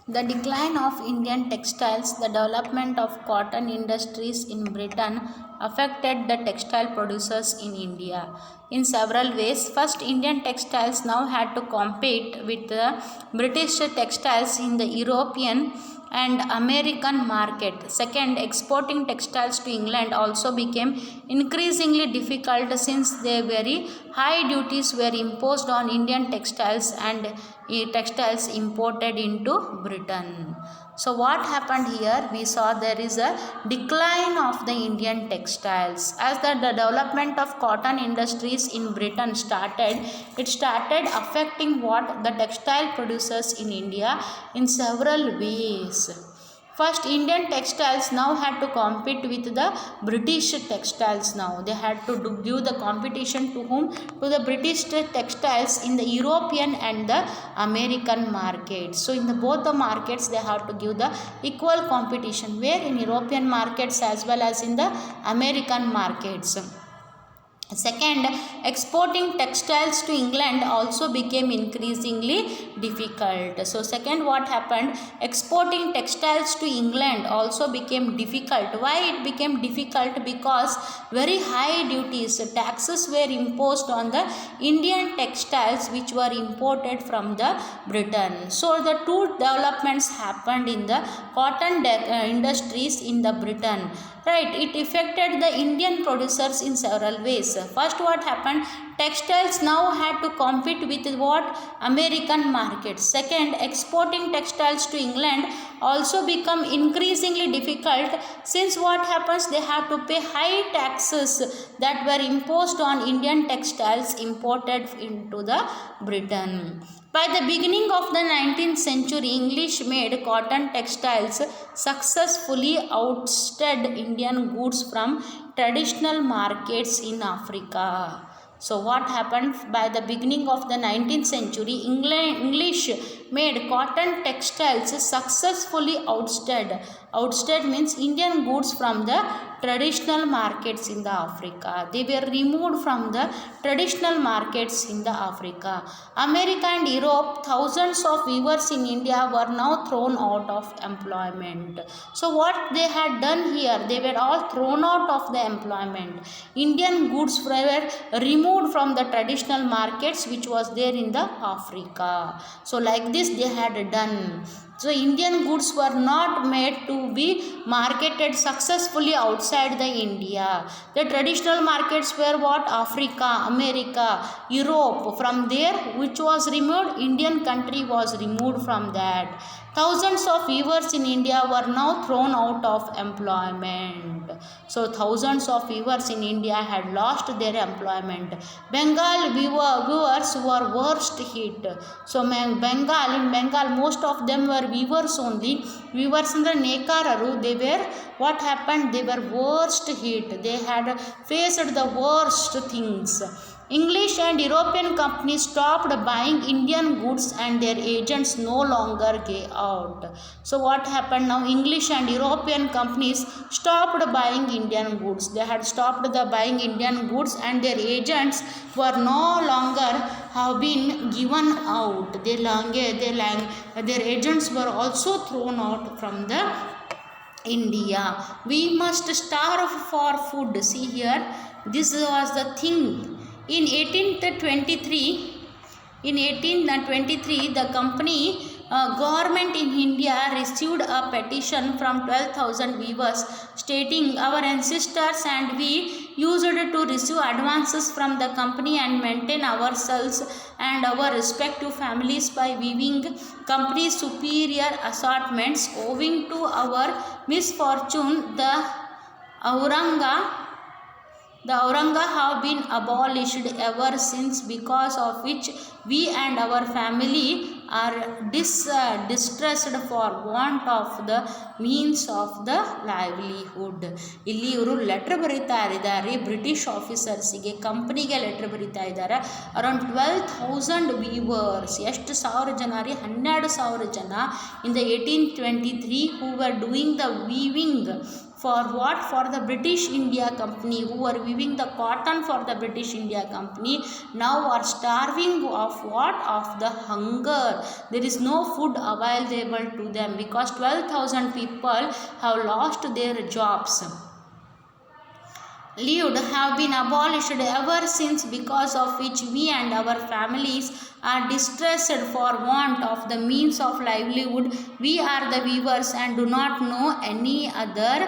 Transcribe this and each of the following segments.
The decline of Indian textiles, the development of cotton industries in Britain affected the textile producers in India in several ways. First, Indian textiles now had to compete with the British textiles in the European and American market. Second, exporting textiles to England also became increasingly difficult since the very high duties were imposed on Indian textiles and textiles imported into Britain. So what happened here? We saw there is a decline of the Indian textiles. As the development of cotton industries in Britain started, it started affecting what the textile producers in India in several ways. First, Indian textiles now had to compete with the British textiles now. They had to give the competition to whom? To the British textiles in the European and the American markets. So, in the both the markets, they have to give the equal competition. Where in European markets as well as in the American markets. Second, exporting textiles to England also became increasingly difficult. So, second, what happened? Exporting textiles to England also became difficult. Why it became difficult? Because very high duties, taxes were imposed on the Indian textiles which were imported from the Britain. So, the two developments happened in the cotton industries in the Britain. Right, it affected the Indian producers in several ways. First, what happened? Textiles now had to compete with what? American markets. Second, exporting textiles to England also become increasingly difficult since what happens? They have to pay high taxes that were imposed on Indian textiles imported into the Britain. By the beginning of the 19th century, English made cotton textiles successfully outstead Indian goods from traditional markets in Africa. So what happened? By the beginning of the 19th century, English made cotton textiles successfully outstead. Outstead means Indian goods from the traditional markets in the Africa. They were removed from the traditional markets in the Africa. America and Europe, thousands of weavers in India were now thrown out of employment. So what they had done here, they were all thrown out of the employment. Indian goods were removed from the traditional markets which was there in the Africa. So like this they had done. So Indian goods were not made to be marketed successfully outside the India. The traditional markets were what? Africa, America, Europe. From there which was removed, Indian country was removed from that. Thousands of weavers in India were now thrown out of employment. So thousands of weavers in India had lost their employment. Bengal weavers were worst hit. So in Bengal most of them were weavers only. Weavers in the Nekararu, they were, what happened? They were worst hit. They had faced the worst things. English and European companies stopped buying Indian goods and their agents no longer gave out. So what happened now? English and European companies stopped buying Indian goods. They had stopped buying Indian goods and their agents were no longer have been given out. Their agents were also thrown out from the India. We must starve for food. See here, this was the thing. In 1823, the company government in India received a petition from 12,000 weavers stating our ancestors and we used to receive advances from the company and maintain ourselves and our respective families by weaving company's superior assortments. Owing to our misfortune, the Auranga have been abolished ever since, because of which we and our family are distressed for want of the means of the livelihood. ಇಲ್ಲಿ ಇವರು letter ಬರೀತಾ ಇದ್ದಾರೆ British ಆಫೀಸರ್ಸಿಗೆ, ಕಂಪನಿಗೆ letter ಬರೀತಾ ಇದ್ದಾರೆ. Around 12,000 viewers, ಎಷ್ಟು ಸಾವಿರ ಜನ ರೀ? 12,000 ಜನ in the 1823 who var doing the weaving For what? For the British India Company, who were weaving the cotton for the British India Company, now are starving of what? Of the hunger. There is no food available to them because 12,000 people have lost their jobs. Lived have been abolished ever since, because of which we and our families are distressed for want of the means of livelihood. We are the weavers and do not know any other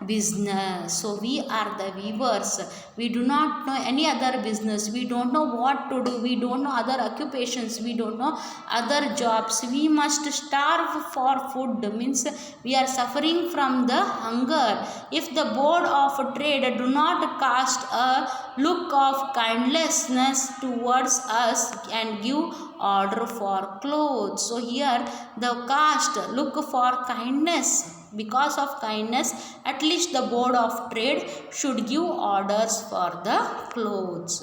business. So we are the weavers, we do not know any other business, we don't know what to do, we don't know other occupations, we don't know other jobs. We must starve for food, means we are suffering from the hunger. If the Board of Trade do not cast a look of kindness towards us and give order for clothes. So here the cast look for kindness. Because of kindness, at least the Board of Trade should give orders for the clothes.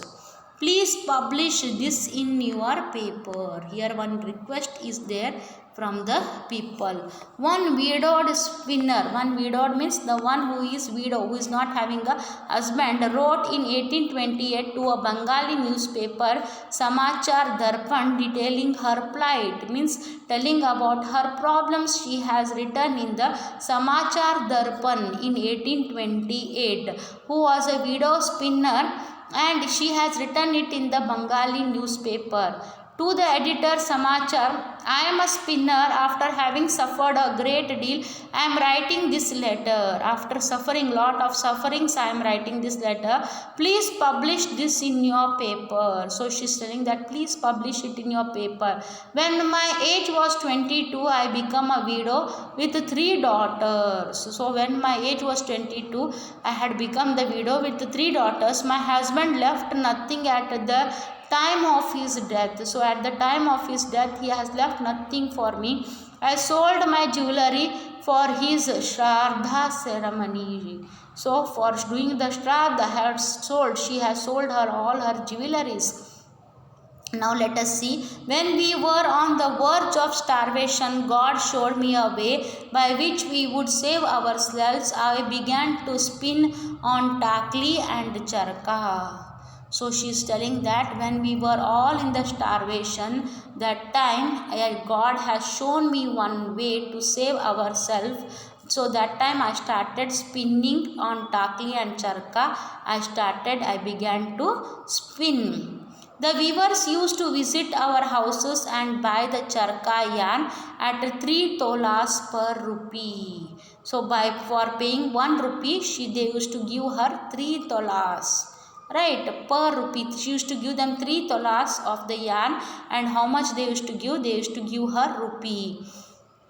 Please publish this in your paper. Here one request is there from the people. One widowed spinner, one widowed means the one who is widow, who is not having a husband, wrote in 1828 to a Bengali newspaper, Samachar Darpan, detailing her plight, means telling about her problems. She has written in the Samachar Darpan in 1828, who was a widow spinner, and she has written it in the Bengali newspaper. To the editor Samachar, I am a spinner. After having suffered a great deal, I am writing this letter. After suffering lot of sufferings, I am writing this letter. Please publish this in your paper. So she is telling that please publish it in your paper. When my age was 22, I became a widow with 3 daughters. So when my age was 22, I had become the widow with 3 daughters. My husband left nothing at the time of his death. So at the time of his death, he has left nothing for me. I sold my jewelry for his Shraddha ceremony. So for doing the Shraddha, she has sold her all her jewelries. Now let us see. When we were on the verge of starvation, God showed me a way by which we would save ourselves. I began to spin on takli and charka. So she is telling that when we were all in the starvation, that time God has shown me one way to save ourselves. So that time I started spinning on takli and charka. I began to spin. The weavers used to visit our houses and buy the charka yarn at 3 tolas per rupee. So for paying 1 rupee, they used to give her 3 tolas. Right, per rupee. She used to give them 3 tolas of the yarn, and how much they used to give? They used to give her rupee.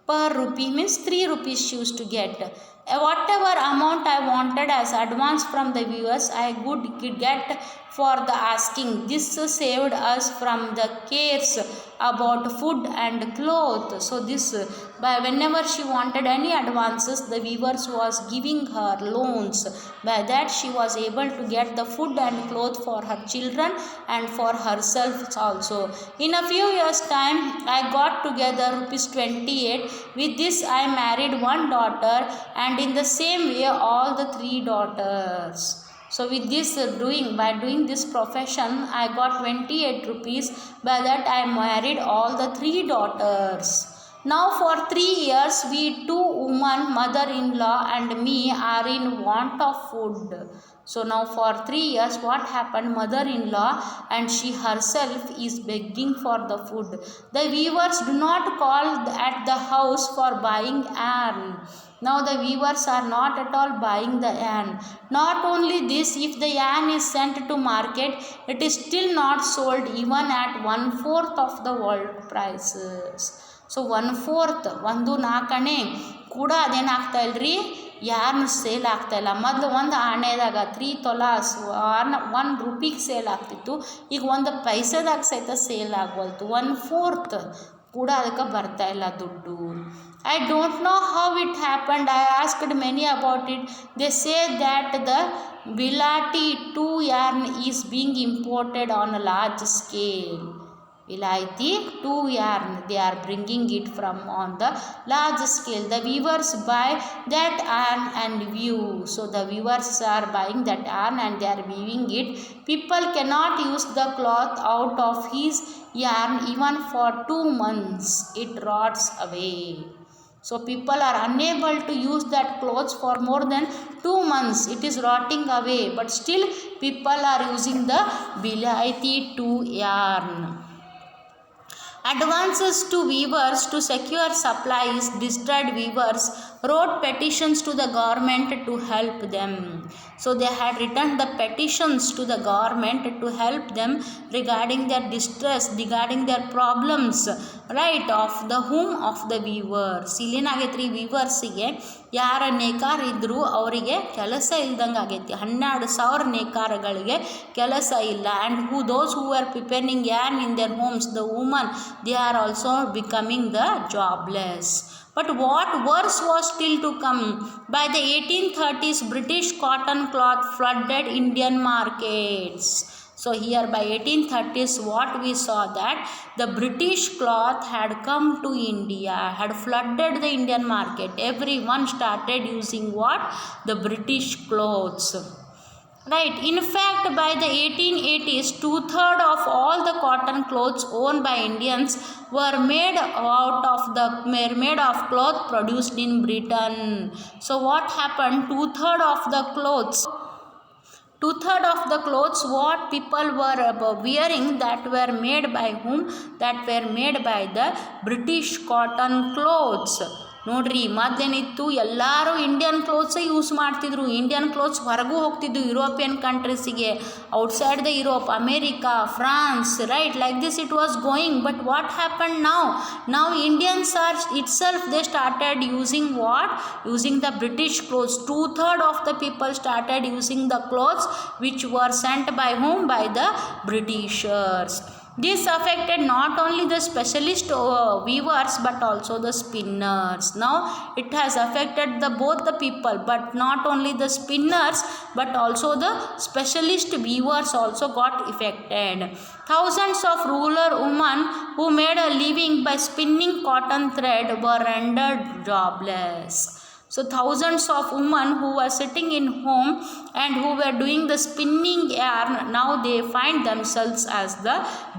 Per rupee means 3 rupees she used to get. Whatever amount I wanted as advance from the viewers, I could get for the asking. This saved us from the cares about food and clothes. So this, by whenever she wanted any advances, the weavers was giving her loans. By that she was able to get the food and clothes for her children and for herself also. In a few years time, I got together rupees 28. With this I married 1 daughter, and in the same way all the 3 daughters. So with this by doing this profession, I got 28 rupees. By that I married all the 3 daughters. Now for 3 years, we 2 women, mother-in-law and me, are in want of food. So now for 3 years, what happened? Mother-in-law and she herself is begging for the food. The weavers do not call at the house for buying yarn. Now the weavers are not at all buying the yarn. Not only this, if the yarn is sent to market, it is still not sold even at 1/4 of the world prices. So 1/4 1/4 ಕೂಡ ಅದೇನಾಗ್ತಾ ಇಲ್ಲರಿ, ಯಾರನ್ನ sale ಆಗ್ತಾಯಿಲ್ಲ. ಮೊದಲು ಒಂದು ಆಣೆದಾಗ 3 ತೊಲಾಸ್ 1 ರೂಪಿಗೆ sale ಆಗ್ತಿತ್ತು. ಈಗ 1 ಪೈಸೆದಾಗ ಸಹಿತ sale ಆಗವಲ್ತು. 1/4 ಕೂಡ ಅದಕ್ಕೆ ಬರ್ತಾಯಿಲ್ಲ ದುಡ್ಡು. I don't know how it happened. I asked many about it. They say that the Bilati 2 yarn is being imported on a large scale. Vilayati to yarn. They are bringing it from on the large scale. The weavers buy that yarn and weave. So the weavers are buying that yarn and they are weaving it. People cannot use the cloth out of his yarn even for 2 months. It rots away. So people are unable to use that clothes for more than 2 months. It is rotting away. But still people are using the Vilayati to yarn. Advances to weavers to secure supplies. Distressed weavers wrote petitions to the government to help them. So they had written the petitions to the government to help them regarding their distress, regarding their problems, right, of the whom of the weavers. ಇಲ್ಲೇನಾಗೈತ್ರಿ ವೀವರ್ಸಿಗೆ ಯಾರ ನೇಕಾರ ಇದ್ದರೂ ಅವರಿಗೆ ಕೆಲಸ ಇಲ್ದಂಗೆ ಆಗೈತಿ. 12,000 ನೇಕಾರಗಳಿಗೆ ಕೆಲಸ ಇಲ್ಲ. And those who were preparing yarn in their homes, the women, they are also becoming the jobless. But what worse was still to come. By the 1830s, British cotton cloth flooded Indian markets. So here by 1830s what we saw that the British cloth had come to India, had flooded the Indian market. Everyone started using what? The British clothes. Right. In fact, by the 1880s, 2/3 of all the cotton clothes owned by Indians were made of cloth produced in Britain. So what happened? 2/3 of the clothes what people were wearing, that were made by whom? That were made by the British cotton clothes. ನೋಡ್ರಿ ಮೊದಲೇನಿತ್ತು, ಎಲ್ಲರೂ Indian ಕ್ಲೋತ್ಸೇ use ಮಾಡ್ತಿದ್ರು. Indian clothes ಹೊರಗೂ ಹೋಗ್ತಿದ್ದು European ಕಂಟ್ರೀಸಿಗೆ, outside the Europe, America, France, right, like this it was going. But what happen now Indians are itself, they started using what? Using the British clothes. 2/3 of the people started using the clothes which were sent by whom? By the Britishers. This affected not only the specialist weavers but also the spinners. Now it has affected both the people, but not only the spinners but also the specialist weavers also got affected. Thousands of rural women who made a living by spinning cotton thread were rendered jobless. So thousands of women who were sitting in home and who were doing the spinning yarn, now they find themselves as the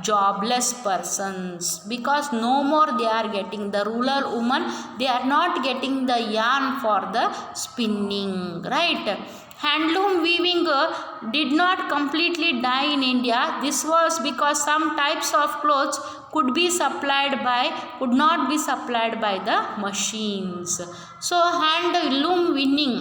jobless persons, because no more they are getting, the rural women, they are not getting the yarn for the spinning, right. Handloom weaving did not completely die in India. This was because some types of clothes could not be supplied by the machines. So handloom weaving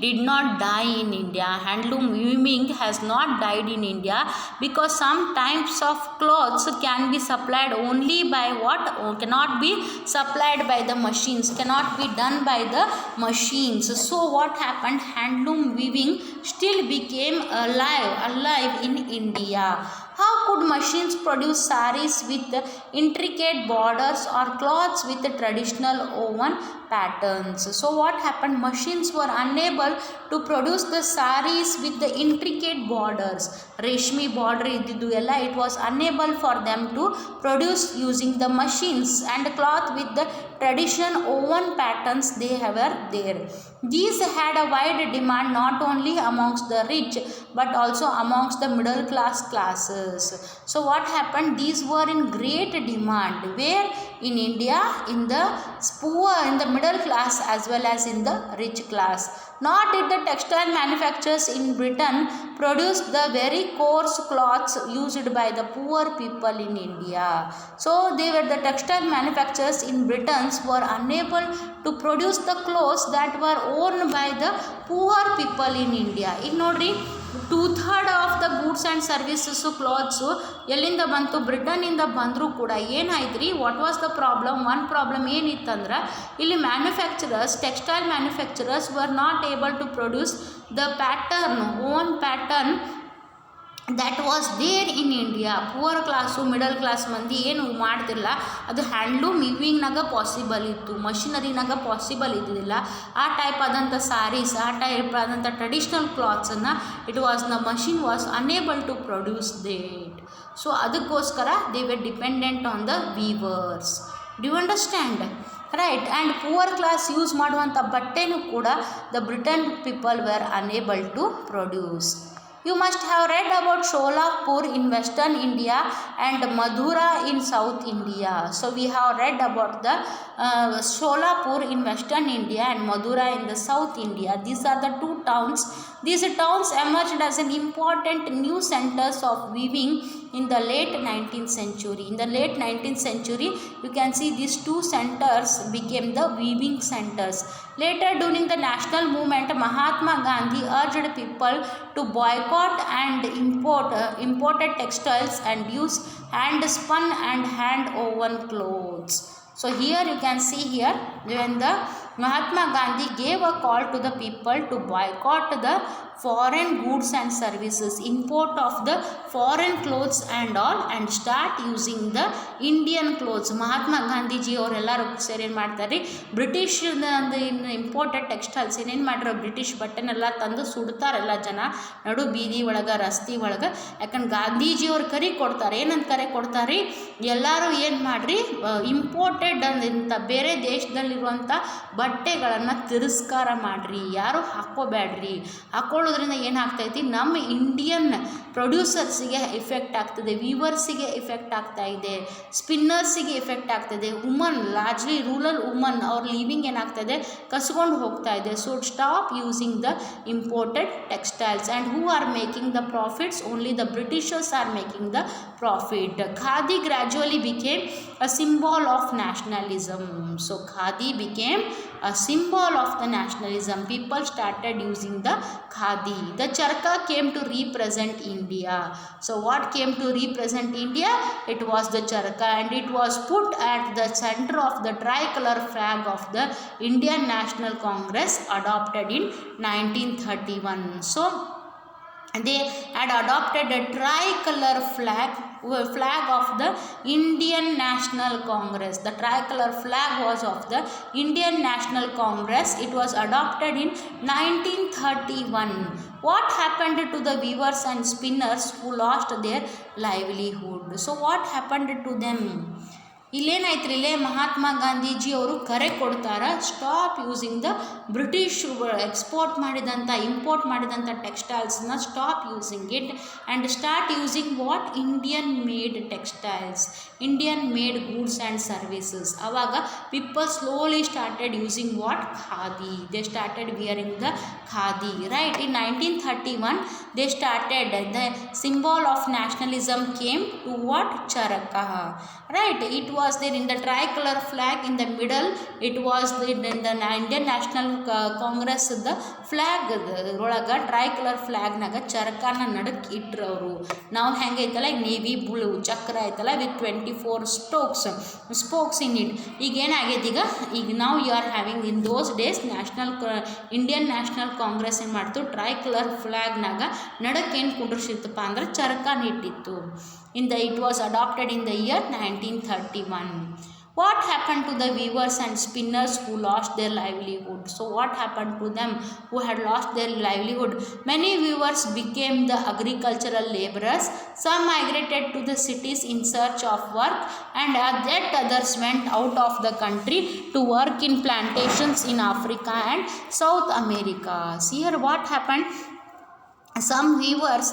did not die in India. Handloom weaving has not died in India because some types of clothes can be supplied only by what? Cannot be supplied by the machines, cannot be done by the machines. So what happened? Handloom weaving still became alive in India. How could machines produce saris with intricate borders or cloths with traditional woven patterns? So what happened? Machines were unable to produce the saris with the intricate borders. Reshmi border iddidu ella, it was unable for them to produce using the machines, and cloth with the traditional woven patterns they were there. These had a wide demand not only amongst the rich but also amongst the middle classes. So what happened? These were in great demand. Where? In India, in the poor, in the middle class as well as in the rich class. Nor did the textile manufacturers in Britain produce the very coarse cloths used by the poor people in India. So the textile manufacturers in Britain were unable to produce the clothes that were worn by the poor people in India. ಈಗ ನೋಡ್ರಿ, 2/3 of the goods and services clothes ಎಲ್ಲಿಂದ ಬಂತು? ಬ್ರಿಟನ್ನಿಂದ ಬಂದರೂ ಕೂಡ ಏನಾಯ್ತು ರೀ? What was the problem? One problem ಏನಿತ್ತಂದ್ರೆ, ಇಲ್ಲಿ textile manufacturers were not able to produce the own pattern that was there in India. Poor class middle class ಮಂದಿ ಏನು ಮಾಡ್ತಿರಲ್ಲ, ಅದು ಹ್ಯಾಂಡ್ಲೂಮ್ ವೀವಿಂಗ್ನಾಗ ಪಾಸಿಬಲ್ ಇತ್ತು, ಮಷಿನರಿನಾಗ ಪಾಸಿಬಲ್ ಇದ್ದಿದ್ದಿಲ್ಲ. ಆ ಟೈಪ್ ಆದಂಥ ಸ್ಯಾರೀಸ್, ಆ ಟೈಪ್ ಆದಂಥ ಟ್ರೆಡಿಷ್ನಲ್ ಕ್ಲಾತ್ಸನ್ನು the machine was unable to produce that. So ಅದಕ್ಕೋಸ್ಕರ they were dependent on the weavers. Do you understand? Right. And poor class use ಮಾಡುವಂಥ ಬಟ್ಟೆನೂ ಕೂಡ the Britain people were unable to produce. You must have read about Sholapur in Western India and Madura in South India. So we have read about the Sholapur in Western India and Madura in the South India. These are the two towns. These towns emerged as an important new centers of weaving in the late 19th century. In the late 19th century, you can see these two centers became the weaving centers. Later, during the national movement, Mahatma Gandhi urged people to boycott and imported textiles and use hand spun and hand woven clothes. So here you can see here, when the Mahatma Gandhi gave a call to the people to boycott the foreign goods and services, import of the foreign clothes and all, and start using the Indian clothes. Mahatma Gandhiji ಅವರೆಲ್ಲರೂ ಸೇರಿ ಏನು ಮಾಡ್ತಾರೆ, British imported textiles ಏನೇನು ಮಾಡ್ಯಾರ, British ಬಟ್ಟೆನೆಲ್ಲ ತಂದು ಸುಡ್ತಾರೆಲ್ಲ ಜನ ನಡು ಬೀದಿ ಒಳಗೆ, ರಸ್ತೆ ಒಳಗೆ. ಯಾಕಂದ್ರೆ ಗಾಂಧೀಜಿಯವ್ರು ಕರೆ ಕೊಡ್ತಾರೆ, ಏನಂತ ಕರೆ ಕೊಡ್ತಾರೆ, ಎಲ್ಲರೂ ಏನು ಮಾಡಿರಿ, ಇಂಪೋರ್ಟೆಡ್ ಇಂಥ ಬೇರೆ ದೇಶದಲ್ಲಿರುವಂಥ ಬಟ್ಟೆಗಳನ್ನು ತಿರಸ್ಕಾರ ಮಾಡಿರಿ, ಯಾರು ಹಾಕ್ಕೋಬೇಡ್ರಿ. ಹಾಕ್ಕೊಳ್ಳೋದ್ರಿಂದ ಏನಾಗ್ತೈತಿ, ನಮ್ಮ ಇಂಡಿಯನ್ ಪ್ರೊಡ್ಯೂಸರ್ಸಿಗೆ ಎಫೆಕ್ಟ್ ಆಗ್ತದೆ, ವೀವರ್ಸಿಗೆ ಎಫೆಕ್ಟ್ ಆಗ್ತಾ ಇದೆ, ಸ್ಪಿನ್ನರ್ಸಿಗೆ ಎಫೆಕ್ಟ್ ಆಗ್ತದೆ, ವುಮನ್ ಲಾರ್ಜ್ಲಿ ರೂರಲ್ ವುಮನ್ ಅವ್ರ ಲಿವಿಂಗ್ ಏನಾಗ್ತಾಯಿದೆ, ಕಸ್ಕೊಂಡು ಹೋಗ್ತಾ ಇದೆ. So stop using the imported textiles. And who are making the profits? Only the Britishers are making the profit. Khadi gradually became a symbol of nationalism. So khadi became a symbol of the nationalism. People started using the khadi. The charka came to represent India. So what came to represent India? It was the charka, and it was put at the center of the tricolor flag of the Indian National Congress, adopted in 1931. So they had adopted a tricolor flag of the Indian National Congress. The tricolor flag was of the Indian National Congress. It was adopted in 1931. What happened to the weavers and spinners who lost their livelihood? So what happened to them? ಇಲ್ಲೇನಾಯ್ತು ರೀ, ಇಲ್ಲೇ ಮಹಾತ್ಮ ಗಾಂಧೀಜಿ ಅವರು ಕರೆ ಕೊಡ್ತಾರೆ, stop using the British import ಮಾಡಿದಂಥ ಟೆಕ್ಸ್ಟೈಲ್ಸ್ನ stop using it and start using what, Indian made textiles, Indian made goods and services. ಆವಾಗ people slowly started using what, khadi. They started wearing the khadi, right. In 1931 they started the symbol of nationalism came to what, charaka, right. It was there in the tricolor flag in the middle. It was in the Indian National Congress the flag ಒಳಗೆ ಟ್ರೈಕಲರ್ ಫ್ಲ್ಯಾಗ್ನಾಗ ಚರಕಾನ ನಡಕ್ಕೆ ಇಟ್ಟರು ಅವರು. ನಾವು ಹೆಂಗೆ ಐತಲ್ಲ, navy blue ಚಕ್ರ ಐತಲ್ಲ with 24 spokes in it. ಈಗ ಏನಾಗೈತೆ, ಈಗ ನಾವು you are having in those days Indian National Congress ಏನು ಮಾಡ್ತು, ಟ್ರೈಕಲರ್ ಫ್ಲ್ಯಾಗ್ನಾಗ ನಡಕ್ಕೆ ಏನು ಕುಂಡ್ರಿಸಿರ್ತಪ್ಪ ಅಂದ್ರೆ ಚರಕಾನ ಇಟ್ಟಿತ್ತು. It was adopted in the year 1931. What happened to the weavers and spinners who lost their livelihood? So what happened to them who had lost their livelihood? Many weavers became the agricultural laborers. Some migrated to the cities in search of work, and yet others went out of the country to work in plantations in Africa and South America. See here what happened. Some weavers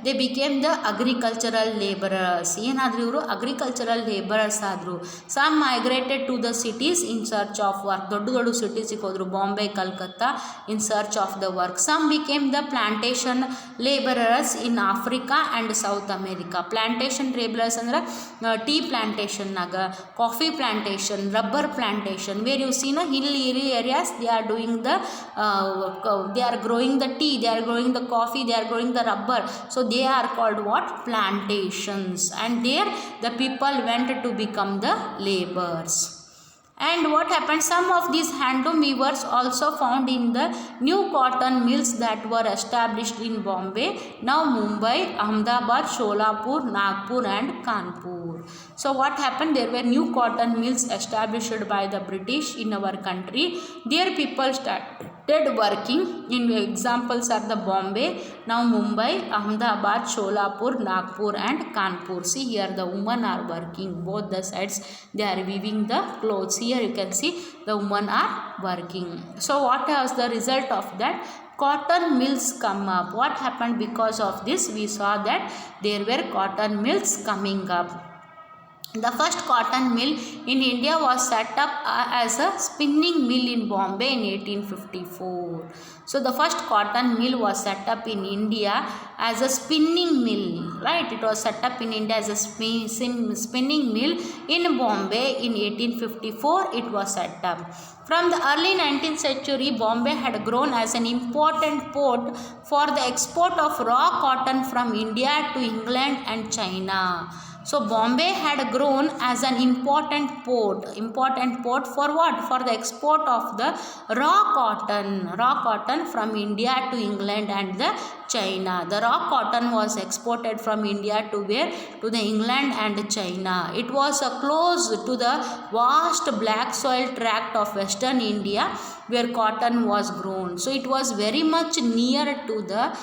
they became the agricultural laborers. ಏನಾದ್ರು ಇವರು agricultural labourers ಆದರು. Some migrated to the cities in search of work. ದೊಡ್ಡ ಸಿಟೀಸಿಗೆ ಹೋದರು, Bombay, Calcutta, in search of the work. Some became the plantation labourers in Africa and South America. Plantation labourers ಅಂದ್ರೆ tea ಪ್ಲಾಂಟೇಶನ್ನಾಗ, coffee plantation, rubber plantation, where you see hill areas they are doing they are growing the tea, they are growing the coffee, they are growing the rubber. So they are called what, plantations. And there the people went to become the laborers. And what happened, some of these handloom weavers also found in the new cotton mills that were established in Bombay, now Mumbai, Ahmedabad, Sholapur, Nagpur and Kanpur. So what happened, there were new cotton mills established by the British in our country. There people started working. In examples are the Bombay, now Mumbai, Ahmedabad, Sholapur, Nagpur and Kanpur. See here the women are working both the sides, they are weaving the clothes. Here you can see the women are working. So what was the result of that? Cotton mills come up. What happened because of this? We saw that there were cotton mills coming up. The first cotton mill in India was set up as a spinning mill in Bombay in 1854. So the first cotton mill was set up in India as a spinning mill, right? It was set up in India as a spinning mill in Bombay in 1854. It was set up. From the early 19th century, Bombay had grown as an important port for the export of raw cotton from India to England and China. So Bombay had grown as an important port for what? For the export of the raw cotton from India to England and the China. The raw cotton was exported from India to where? To the England and China. It was close to the vast black soil tract of western India where cotton was grown. So it was very much near to the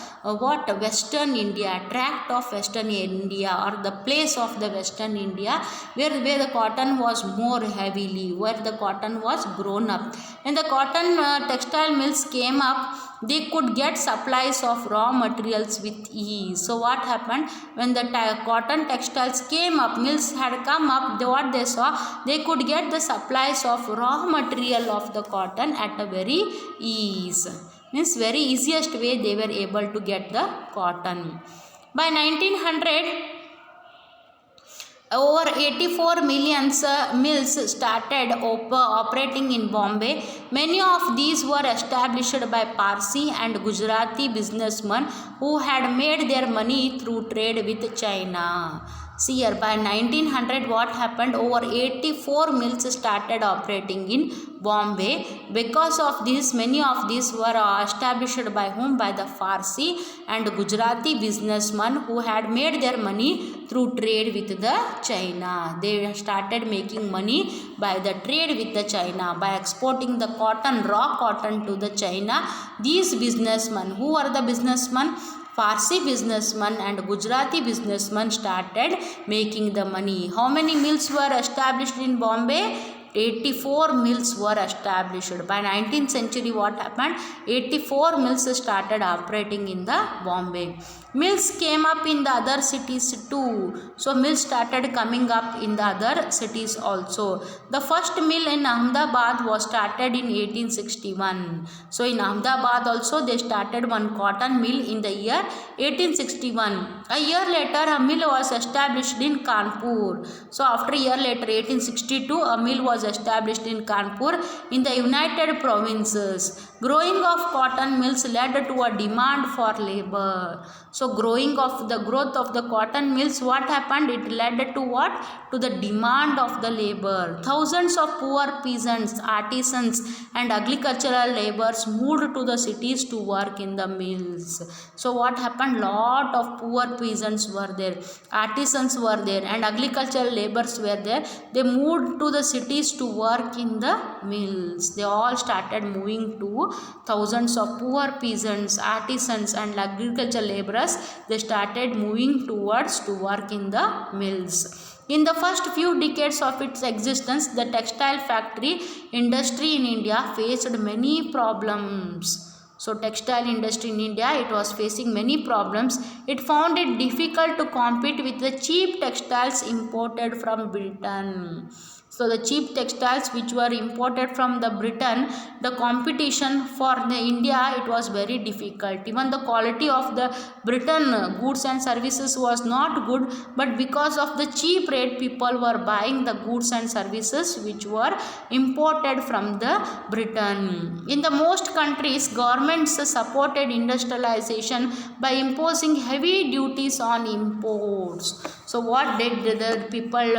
western India, tract of western India, or the place of the western India where the cotton was more heavily, where the cotton was grown up. When the cotton textile mills came up, they could get supplies of raw materials with ease. So what happened, when the cotton textiles came up, mills had come up, what they saw, they could get the supplies of raw material of the cotton at a very ease. Means very easiest way they were able to get the cotton. By 1900, over 84 million mills started operating in Bombay. Many of these were established by Parsi and Gujarati businessmen who had made their money through trade with China. See here, by 1900 what happened, over 84 mills started operating in Bombay. Because of this, many of these were established by whom? By the Farsi and Gujarati businessmen who had made their money through trade with the China. They started making money by the trade with the China, by exporting the cotton, raw cotton to the China. These businessmen, who are the businessmen? Farsi businessmen and Gujarati businessmen started making the money. How many mills were established in Bombay? 84 mills were established. By 19th century what happened? 84 mills started operating in the Bombay. Mills came up in the other cities too. So mills started coming up in the other cities also. The first mill in Ahmedabad was started in 1861. So in Ahmedabad also they started one cotton mill in the year 1861. A year later a mill was established in Kanpur. So after a year later, 1862, a mill was established in Kanpur in the United Provinces. Growing of cotton mills led to a demand for labor. So growth of the cotton mills, what happened? It led to what? To the demand of the labor. Thousands of poor peasants, artisans and agricultural laborers moved to the cities to work in the mills. So what happened? Lot of poor peasants were there, artisans were there and agricultural laborers were there. They moved to the cities to work in the mills. They all started moving to thousands of poor peasants, artisans and agricultural laborers. They started moving towards to work in the mills. In the first few decades of its existence, the textile factory industry in India faced many problems. So textile industry in India, it was facing many problems. It found it difficult to compete with the cheap textiles imported from Britain. So the cheap textiles which were imported from the Britain, the competition for the India, it was very difficult. Even the quality of the Britain goods and services was not good, but because of the cheap rate, people were buying the goods and services which were imported from the Britain. In the most countries, governments supported industrialization by imposing heavy duties on imports. So what did the people,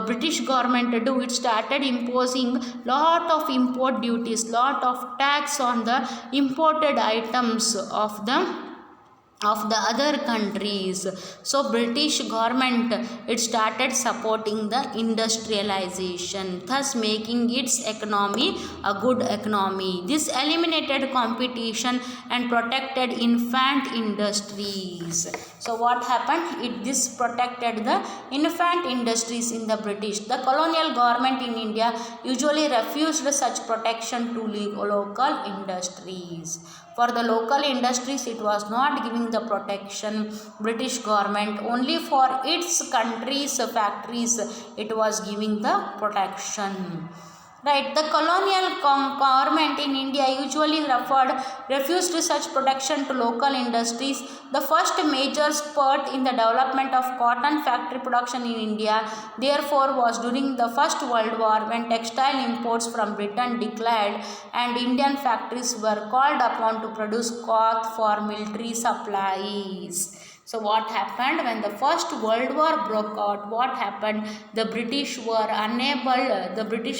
British government do? do? It started imposing lot of import duties, lot of tax on the imported items of the other countries. So British government, it started supporting the industrialization, thus making its economy a good economy. This eliminated competition and protected infant industries. So what happened? This protected the infant industries in the British. The colonial government in India usually refused such protection to local industries. For the local industries, it was not giving the protection, British government. Only for its country's factories, it was giving the protection. Right, the colonial government in India usually refused such protection to local industries. The first major spurt in the development of cotton factory production in India, therefore, was during the First World War, when textile imports from Britain declined and Indian factories were called upon to produce cloth for military supplies. So what happened when the First World War broke out? What happened? The British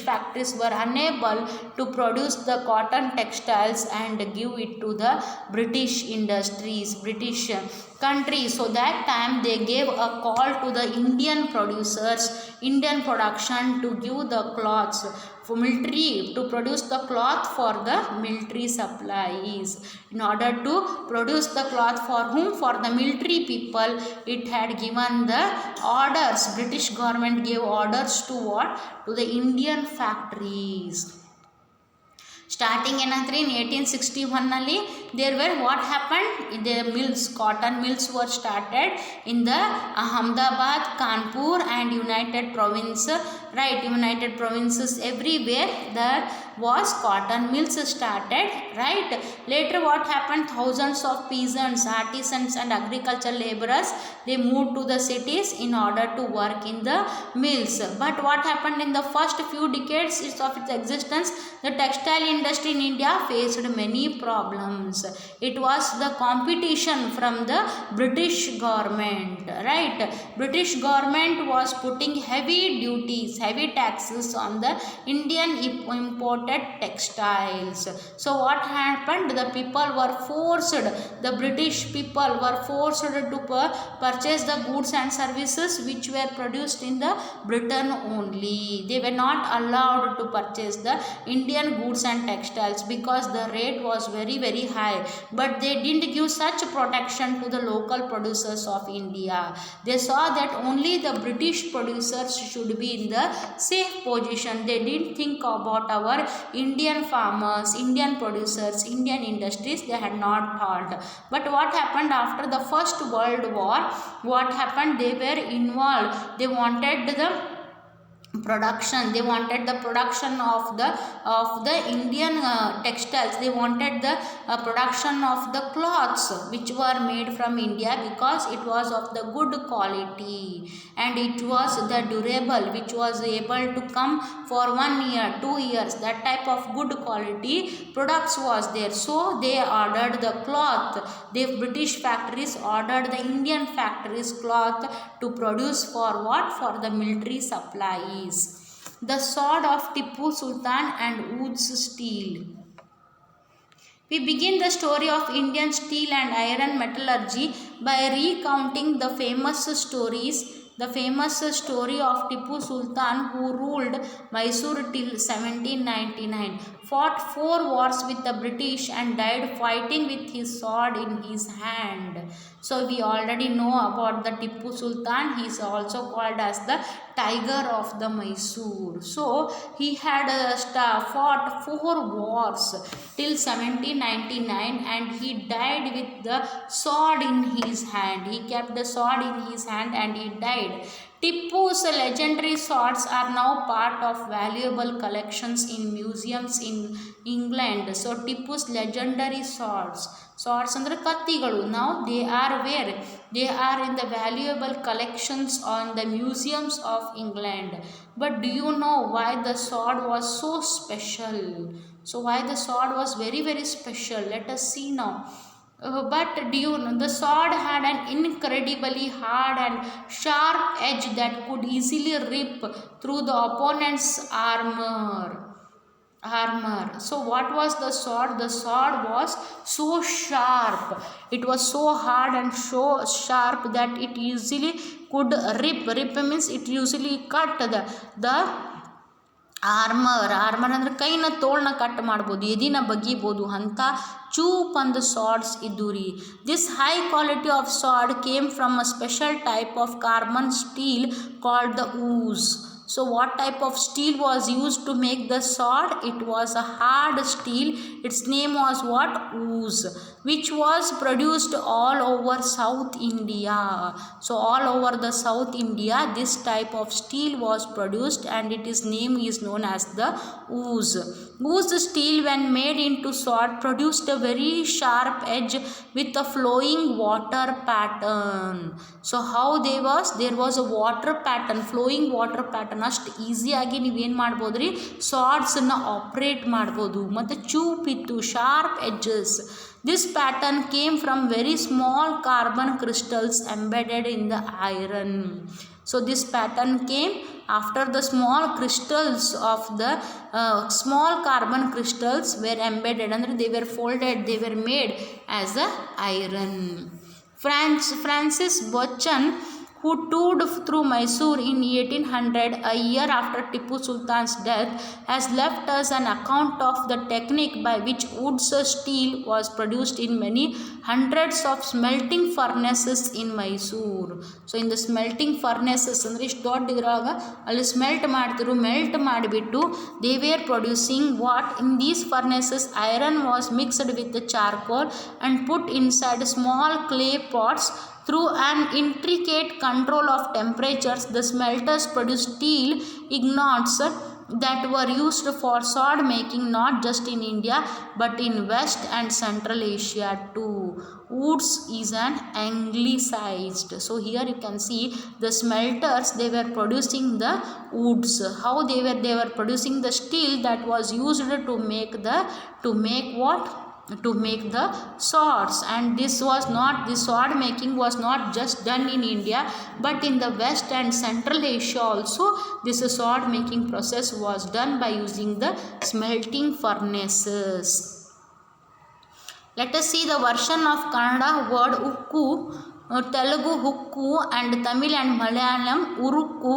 factories were unable to produce the cotton textiles and give it to the British industries, British country. So that time they gave a call to the Indian producers, Indian production, to give the cloths for military, to produce the cloth for the military supplies. In order to produce the cloth for whom? For the military people, it had given the orders. British government gave orders to what? To the Indian factories. Starting in 1861 ನಲ್ಲಿ there were, what happened, the mills, cotton mills were started in the Ahmedabad, Kanpur and United Province, right, United Provinces, everywhere there was cotton mills started, right. Later what happened? Thousands of peasants, artisans and agricultural laborers, they moved to the cities in order to work in the mills. But what happened in the first few decades of its existence? The textile industry in India faced many problems. It was the competition from the British government, right. British government was putting heavy duties, heavy taxes on the Indian imported textiles. So what happened? The people were forced, the British people were forced to purchase the goods and services which were produced in the Britain only. They were not allowed to purchase the Indian goods and textiles because the rate was very very high. But they didn't give such protection to the local producers of India. They saw that only the British producers should be in the safe position. They didn't think about our Indian farmers, Indian producers, Indian industries. They had not thought. But what happened after the First World War? What happened? They were involved. They wanted the production, they wanted the production of the Indian textiles. They wanted the production of the cloths which were made from India, because it was of the good quality and it was the durable, which was able to come for 1 year, 2 years. That type of good quality products was there. So they ordered the cloth. The British factories ordered the Indian factories cloth to produce for what? For the military supplies. The sword of Tipu Sultan and Wood's steel. We begin the story of Indian steel and iron metallurgy by recounting the famous story of Tipu Sultan, who ruled Mysore till 1799, fought 4 wars with the British and died fighting with his sword in his hand. So we already know about the Tipu Sultan. He is also called as the Tiger of the Mysore. So he had fought 4 wars till 1799 and he died with the sword in his hand. He kept the sword in his hand and he died. Tipu's legendary swords are now part of valuable collections in museums in England. So Tipu's legendary swords andre kattigalu, now they are where? They are in the valuable collections on the museums of England. But do you know why the sword was so special? So why the sword was very very special? Let us see now. But do you know the sword had an incredibly hard and sharp edge that could easily rip through the opponent's armor. So what was the sword? The sword was so sharp, it was so hard and so sharp that it easily could rip means it usually cut the armour ಅಂದರೆ ಕೈನ ತೋಳನ್ನ cut ಮಾಡ್ಬೋದು, ಎದಿನ ಬಗಿಬೋದು ಅಂತ ಚೂಪ್ ಅಂದ swords ಇದ್ದು ರೀ. This high quality of sword came from a special type of carbon steel called the wootz. So what type of steel was used to make the sword? It was a hard steel. Its name was what? Oos, which was produced all over South India. So all over the South India this type of steel was produced and its name is known as the oos. Oos steel when made into sword produced a very sharp edge with a flowing water pattern. So how there was a water pattern, flowing water pattern. ಅಷ್ಟು ಈಸಿಯಾಗಿ ನೀವೇನು ಮಾಡ್ಬೋದು ರೀ, ಸಾಡ್ಸನ್ನು operate ಮಾಡ್ಬೋದು. ಮತ್ತು ಚೂಪ್ ಇತ್ತು, sharp edges. This pattern came from very small carbon crystals embedded in the iron. So this pattern came after the small crystals of the small carbon crystals were embedded, and they were folded, they were made as a iron. Francis Bacon, who toured through Mysore in 1800, a year after Tipu Sultan's death, has left us an account of the technique by which wood's steel was produced in many hundreds of smelting furnaces in Mysore. So in the smelting furnaces ಅಂದರೆ ಇಷ್ಟು ದೊಡ್ಡ ಇದ್ರಾಗ ಅಲ್ಲಿ ಸ್ಮೆಲ್ಟ್ ಮಾಡ್ತಿರು, melt ಮಾಡಿಬಿಟ್ಟು they were producing what? In these furnaces iron was mixed with the charcoal and put inside small clay pots. Through an intricate control of temperatures, the smelters produced steel ingots that were used for sword making not just in India but in West and Central Asia too. Woods is an anglicized. So here you can see the smelters, they were producing the woods. How they were producing the steel that was used to make what? To make the swords. And this sword making was not just done in India but in the West and Central Asia also. This sword making process was done by using the smelting furnaces. Let us see the version of Kannada word ukku, Telugu hukku, and Tamil and Malayalam urukku,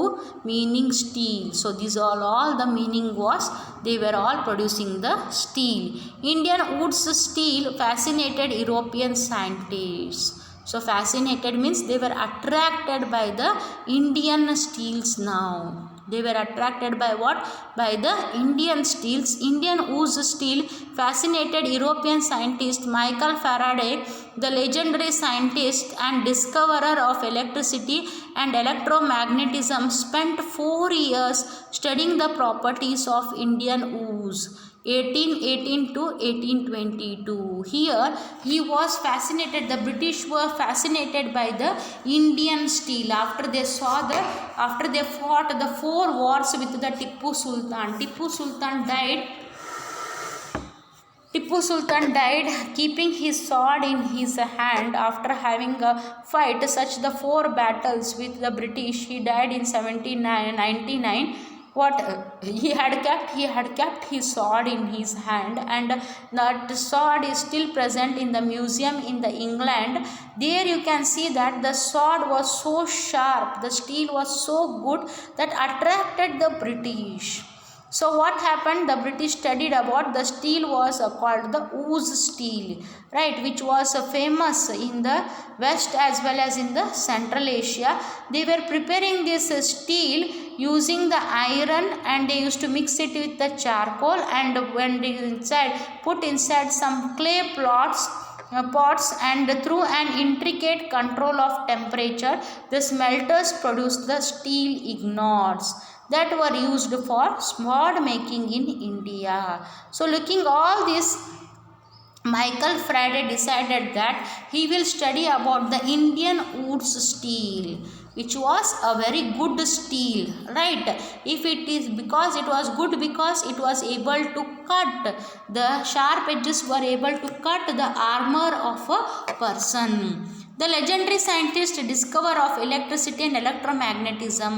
meaning steel. So these all the meaning was they were all producing the steel. Indian woods steel fascinated European scientists. So fascinated means they were attracted by the Indian steels now. They were attracted by what? By the Indian steels. Indian wood steel fascinated European scientist Michael Faraday, the legendary scientist and discoverer of electricity and electromagnetism, spent 4 years studying the properties of Indian wood. 1818 to 1822. Here he was fascinated, the British were fascinated by the Indian steel after they fought the 4 wars with the Tipu Sultan. Tipu Sultan died keeping his sword in his hand after having a fight such the 4 battles with the British. He died in 1799. What he had kept his sword in his hand, and that sword is still present in the museum in the England. There you can see that the sword was so sharp, the steel was so good that attracted the British. So what happened? The British studied about the steel was called the Oos steel, right, which was famous in the West as well as in the Central Asia. They were preparing this steel using the iron, and they used to mix it with the charcoal, and when they put inside some clay pots, and through an intricate control of temperature, the smelters produced the steel ingots that were used for sword making in India. So looking all this, Michael Faraday decided that he will study about the Indian wood steel. which was a very good steel, right? If it is because it was good because it was able to cut, the sharp edges were able to cut the armor of a person. The legendary scientist discover of electricity and electromagnetism.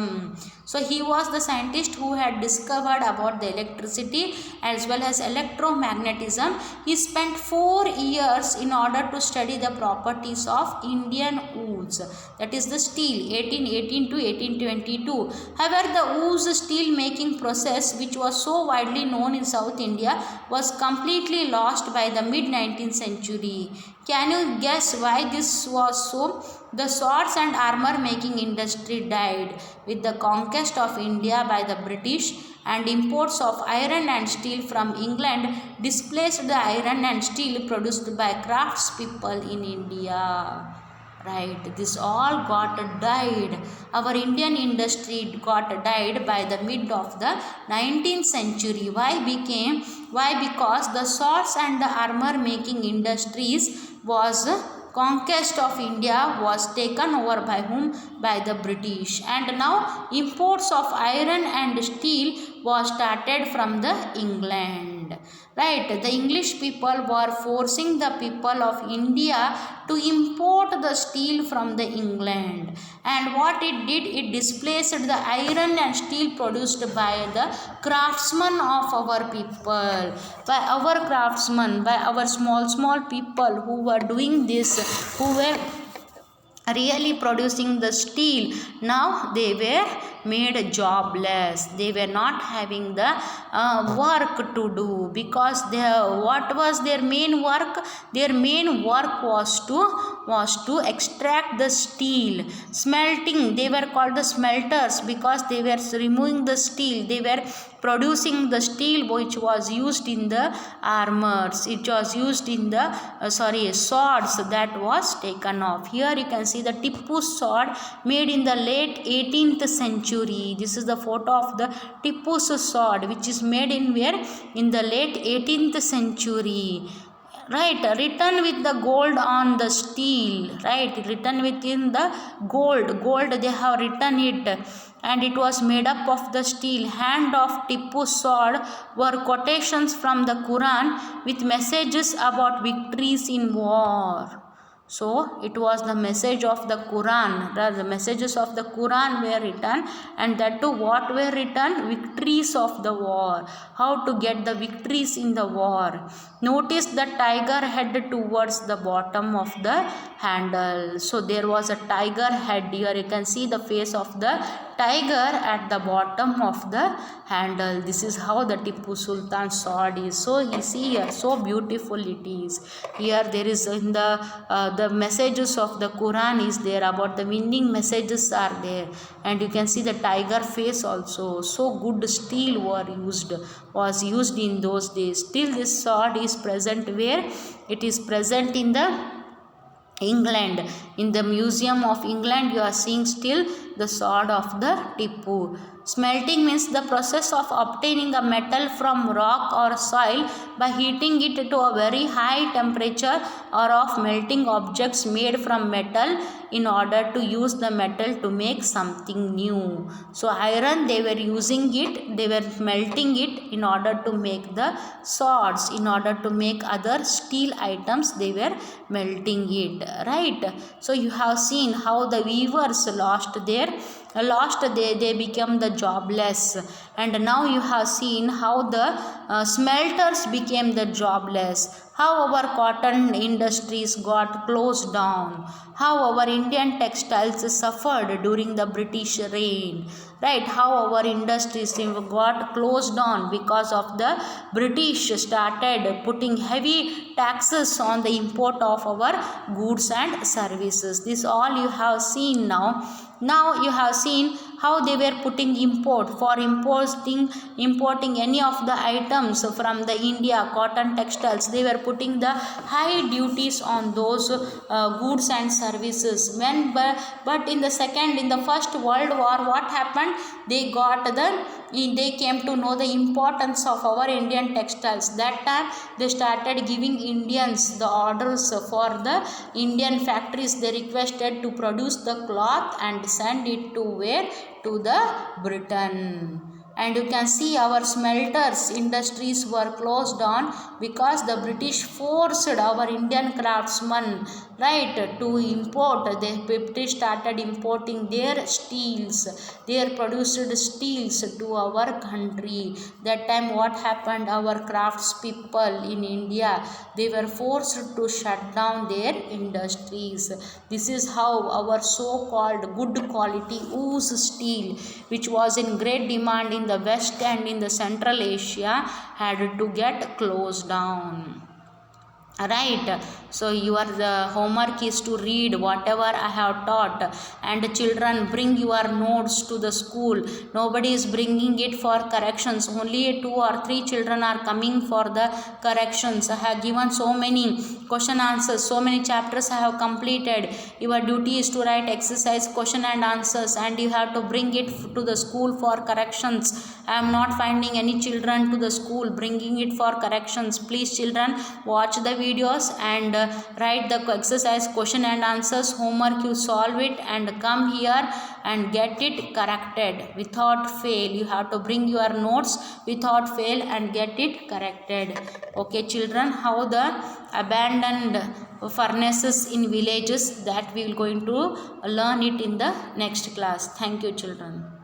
So he was the scientist who had discovered about the electricity as well as electromagnetism. He spent 4 years in order to study the properties of Indian woods, that is the steel, 1818 to 1822. However, the wood steel making process, which was so widely known in South India, was completely lost by the mid 19th century. Can you guess why this was so? The swords and armor making industry died with the conquest of India by the British, and imports of iron and steel from England displaced the iron and steel produced by craftspeople in India. Right, this all got died. Our Indian industry got died by the mid of the 19th century. Why? Because the swords and the armor making industries was conquest of India was taken over by whom? By the British, and now imports of iron and steel was started from the England. Right, the English people were forcing the people of India to import the steel from the England, and what it did, it displaced the iron and steel produced by the craftsmen of our people, by our craftsmen, by our small people who were doing this, who were really producing the steel. Now they were made jobless. They were not having the work to do, because what was their main work? Their main work was to extract the steel. Smelting, they were called the smelters because they were removing the steel. They were producing the steel which was used in the armors. It was used in the swords that was taken off. Here you can see the Tippu sword made in the late 18th century. This is the photo of the Tippu's sword, which is made in where? In the late 18th century. Right, written with the gold on the steel. Right, written within the gold they have written it, and it was made up of the steel. Hand of Tippu's sword were quotations from the Quran with messages about victories in war. So it was the message of the Quran. The messages of the Quran were written, and that too what were written? Victories of the war. How to get the victories in the war. Notice the tiger head towards the bottom of the handle. So there was a tiger head here. You can see the face of the tiger at the bottom of the handle. This is how the Tippu Sultan sword is. So you see here, so beautiful it is. Here there is in the messages of the Quran is there, about the winning messages are there, and you can see the tiger face also. So good steel was used in those days. Still this sword is present where? It is present in the England. In the Museum of England you are seeing still the sword of the Tippu. Smelting means the process of obtaining a metal from rock or soil by heating it to a very high temperature, or of melting objects made from metal in order to use the metal to make something new. So iron, they were using it, they were melting it in order to make the swords, in order to make other steel items, they were melting it, right? So you have seen how the weavers they became the jobless, and now you have seen how the smelters became the jobless, how our cotton industries got closed down, how our Indian textiles suffered during the British reign, right? How our industries got closed down because of the British started putting heavy taxes on the import of our goods and services. This all you have seen now. Now you have seen how they were putting import for importing any of the items from the India cotton textiles. They were putting the high duties on those goods and services. But in the first world war, what happened? They came to know the importance of our Indian textiles. That time they started giving Indians the orders for the Indian factories. They requested to produce the cloth and send it to where? To the Britain. And you can see our smelters industries were closed down because the British forced our Indian craftsmen, right, to import. The British started importing their produced steels to our country. That time what happened? Our craftspeople in India, they were forced to shut down their industries. This is how our so-called good quality ooze steel, which was in great demand in the West and in the Central Asia, had to get closed down. Right, so your homework is to read whatever I have taught, and children, bring your notes to the school. Nobody is bringing it for corrections. Only 2 or 3 children are coming for the corrections. I have given so many question answers, so many chapters I have completed. Your duty is to write exercise question and answers, and you have to bring it to the school for corrections. I am not finding any children to the school bringing it for corrections. Please children, watch the videos and write the exercise question and answers. Homework, you solve it and come here and get it corrected without fail. You have to bring your notes without fail and get it corrected. Okay children, how the abandoned furnaces in villages, that we will going to learn it in the next class. Thank you children.